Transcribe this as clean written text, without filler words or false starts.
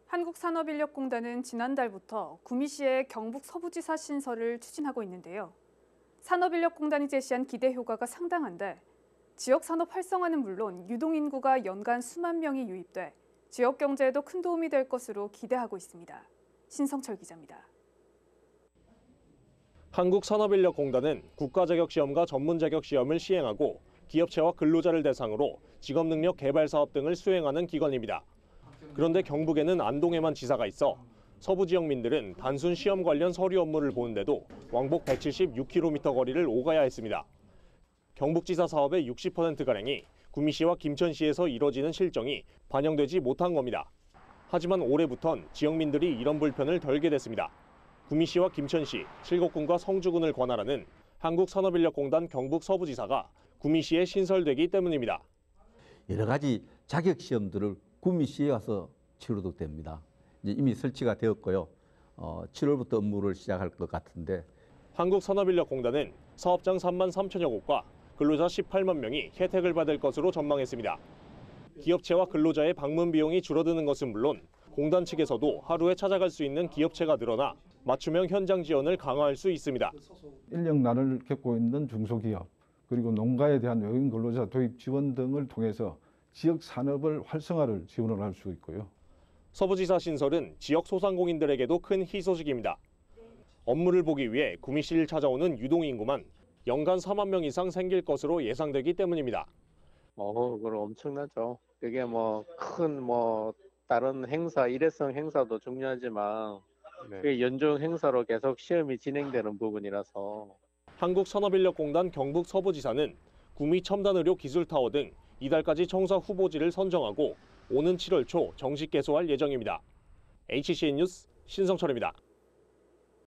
한국산업인력공단은 지난달부터 구미시의 경북 서부지사 신설을 추진하고 있는데요. 산업인력공단이 제시한 기대 효과가 상당한데 지역 산업 활성화는 물론 유동인구가 연간 수만 명이 유입돼 지역 경제에도 큰 도움이 될 것으로 기대하고 있습니다. 신성철 기자입니다. 한국산업인력공단은 국가자격시험과 전문자격시험을 시행하고 기업체와 근로자를 대상으로 직업능력 개발 사업 등을 수행하는 기관입니다. 그런데 경북에는 안동에만 지사가 있어 서부 지역민들은 단순 시험 관련 서류 업무를 보는데도 왕복 176km 거리를 오가야 했습니다. 경북지사 사업의 60%가량이 구미시와 김천시에서 이뤄지는 실정이 반영되지 못한 겁니다. 하지만 올해부턴 지역민들이 이런 불편을 덜게 됐습니다. 구미시와 김천시, 칠곡군과 성주군을 관할하는 한국산업인력공단 경북 서부지사가 구미시에 신설되기 때문입니다. 여러 가지 자격시험들을 구미시에 와서 치러도 됩니다. 이미 설치가 되었고요. 7월부터 업무를 시작할 것 같은데. 한국산업인력공단은 사업장 3만 3천여 곳과 근로자 18만 명이 혜택을 받을 것으로 전망했습니다. 기업체와 근로자의 방문 비용이 줄어드는 것은 물론 공단 측에서도 하루에 찾아갈 수 있는 기업체가 늘어나 맞춤형 현장 지원을 강화할 수 있습니다. 인력난을 겪고 있는 중소기업 그리고 농가에 대한 외국인 근로자 도입 지원 등을 통해서 지역 산업을 활성화를 지원을 할 수 있고요. 서부지사 신설은 지역 소상공인들에게도 큰 희소식입니다. 업무를 보기 위해 구미시를 찾아오는 유동인구만 연간 4만 명 이상 생길 것으로 예상되기 때문입니다. 그건 엄청나죠. 그게 큰 다른 행사, 일회성 행사도 중요하지만 그게 연중 행사로 계속 시험이 진행되는 부분이라서. 한국산업인력공단 경북 서부지사는 구미 첨단의료 기술타워 등 이달까지 청사 후보지를 선정하고 오는 7월 초 정식 개소할 예정입니다. HCN 뉴스 신성철입니다.